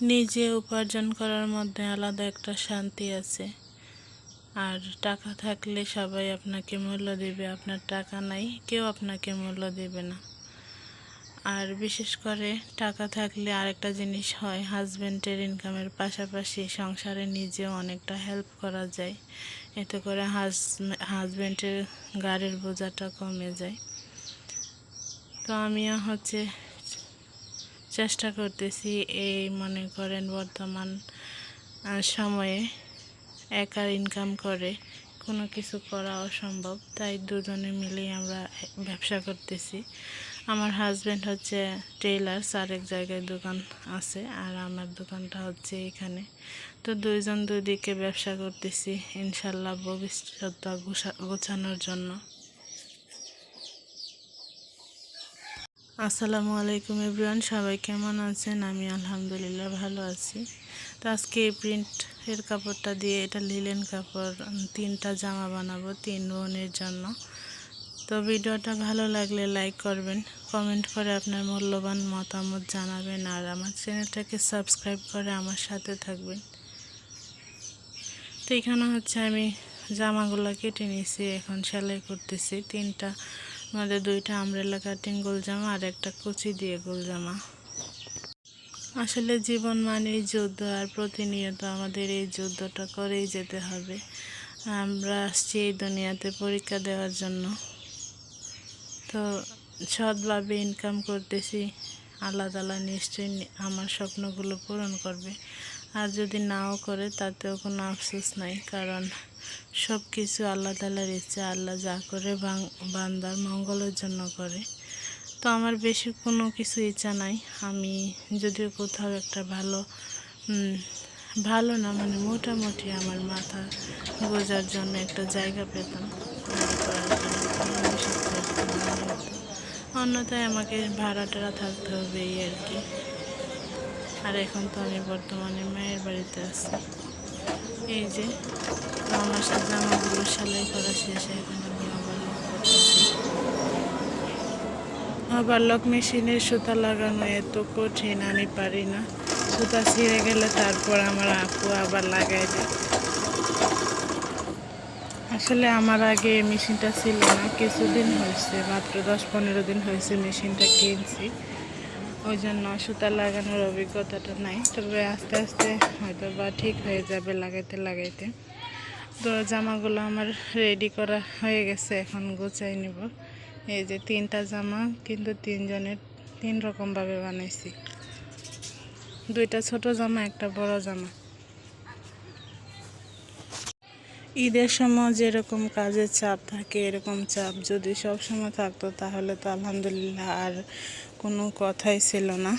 নিজে উপার্জন করার মধ্যে আলাদা একটা শান্তি আছে। আর টাকা থাকলে সবাই আপনাকে মূল্য দেবে, আপনার টাকা নাই কেউ আপনাকে মূল্য দেবে না। আর বিশেষ করে টাকা থাকলে আরেকটা জিনিস হয়, হাজব্যান্ডের ইনকামের পাশাপাশি সংসারে নিজেও অনেকটা হেল্প করা যায়। এতে করে হাজব্যান্ডের গাড়ির বোঝাটা কমে যায়। তো আমিও চেষ্টা করতেছি, এই মনে করেন বর্তমান সময়ে একা ইনকাম করে কোনো কিছু করা অসম্ভব, তাই দুজনে মিলেই আমরা ব্যবসা করতেছি। আমার হাজব্যান্ড টেইলার, আরেক জায়গায় দোকান আছে, আর আমার দোকানটা এখানে। তো দুইজন দুই দিকে ব্যবসা করতেছি, ইনশাল্লাহ ভবিষ্যৎটা গোছানোর জন্য। আসসালামু আলাইকুম এভরিওয়ান, সবাই কেমন আছেন? আমি আলহামদুলিল্লাহ ভালো আছি। তো আজকে এই প্রিন্টের কাপড়টা দিয়ে, এটা লিলেন কাপড়, 3টা জামা বানাবো 3 বোনের জন্য। তো ভিডিওটা ভালো লাগলে লাইক করবেন, কমেন্ট করে আপনার মূল্যবান মতামত জানাবেন, আর আমার চ্যানেলটাকে সাবস্ক্রাইব করে আমার সাথে থাকবেন। তো এখানে আমি জামাগুলো কেটে নিয়েছি, এখন সেলাই করতেছি। 3টা মধ্যে 2টা আমব্রেলা কাটিং গোল জামা আর একটা কুচি দিয়ে গোল জামা। আসলে জীবন মানেই যুদ্ধ, আর প্রতিনিয়ত আমাদের এই যুদ্ধটা করেই যেতে হবে। আমরা আসছি এই দুনিয়াতে পরীক্ষা দেওয়ার জন্য। তো সৎভাবে ইনকাম করতেছি, আল্লাহ তাআলা নিশ্চয়ই আমার স্বপ্নগুলো পূরণ করবে। আর যদি নাও করে তাতেও কোনো আফসোস নাই, কারণ সব কিছু আল্লাহ তাআলার ইচ্ছা। আল্লাহ যা করে বান্দার মঙ্গলের জন্য করে। তো আমার বেশি কোনো কিছু ইচ্ছা নাই। আমি যদিও কোথাও একটা ভালো না, মানে মোটামুটি আমার মাথা গোজার জন্য একটা জায়গা পেতাম, অন্যথায় আমাকে ভাড়া টাড়া থাকতে হবে, এই আর কি। আর এখন তো আমি বর্তমানে মায়ের বাড়িতে আছি। এই যে আমার জামাগুলো সেলাই করা শেষে এখন আমি ওভারলক করতেছি। ওভারলক মেশিনের সুতা লাগানো এত কঠিন, আমি পারি না। সুতা ছিঁড়ে গেলে তারপর আমার আপু আবার লাগাই দেয়। আসলে আমার আগে মেশিনটা ছিল না, কিছুদিন হয়েছে, মাত্র 10-15 দিন হয়েছে মেশিনটা কিনছি। ওই জন্য সুতা লাগানোর অভিজ্ঞতাটা নাই, তবে আস্তে আস্তে হয়তো বা ঠিক হয়ে যাবে লাগাইতে লাগাইতে। তো জামাগুলো আমার রেডি করা হয়ে গেছে, এখন গোছাই নিব। এই যে 3টা জামা, কিন্তু 3 জনের 3 রকমভাবে বানাইছি। 2টা ছোট জামা, একটা বড় জামা। ঈদের সময় যেরকম কাজের চাপ থাকে, এরকম চাপ যদি সব সময় থাকতো তাহলে তো আলহামদুলিল্লাহ আর কোনো কথাই ছিল না।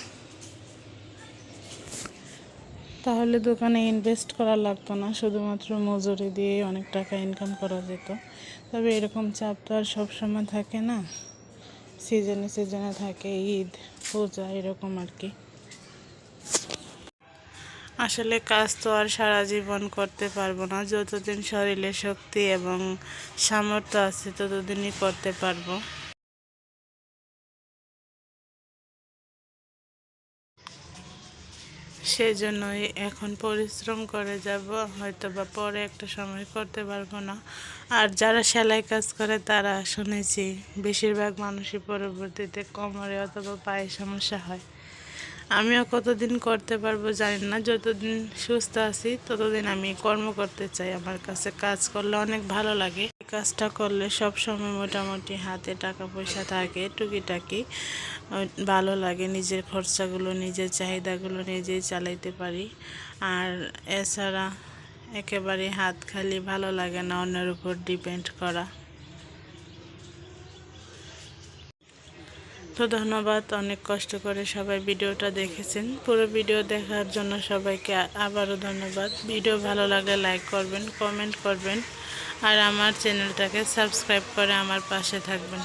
তাহলে দোকানে ইনভেস্ট করা লাগতো না, শুধুমাত্র মজুরি দিয়ে অনেক টাকা ইনকাম করা যেত। তবে এরকম চাপ তো আর সবসময় থাকে না, সিজনে সিজনে থাকে, ঈদ, পূজা, এরকম আর কি। আসলে কাজ তো আর সারা জীবন করতে পারবো না, যতদিন শরীরে শক্তি এবং সামর্থ্য আছে ততদিনই করতে পারবো। সেজন্যই এখন পরিশ্রম করে যাব, হয়তো বা পরে একটা সময় করতে পারবো না। আর যারা সেলাই কাজ করে তারা শুনেছি বেশিরভাগ মানুষই পরবর্তীতে কোমরে অথবা পায়ে সমস্যা হয়। আমিও কতদিন করতে পারবো জানি না, যতদিন সুস্থ আছি ততদিন আমি কর্ম করতে চাই। আমার কাছে কাজ করলে অনেক ভালো লাগে, কাজটা করলে সব সময় মোটামুটি হাতে টাকা পয়সা থাকে, টুকিটাকি ভালো লাগে। নিজের খরচাগুলো, নিজের চাহিদাগুলো নিজেই চালাইতে পারি। আর এছাড়া একেবারে হাত খালি ভালো লাগে না অন্যের উপর ডিপেন্ড করা। তো ধন্যবাদ, অনেক কষ্ট করে সবাই ভিডিওটা দেখেছেন। পুরো ভিডিও দেখার জন্য সবাইকে আবারও ধন্যবাদ। ভিডিও ভালো লাগলে লাইক করবেন, কমেন্ট করবেন, আর আমার চ্যানেলটাকে সাবস্ক্রাইব করে আমার পাশে থাকবেন।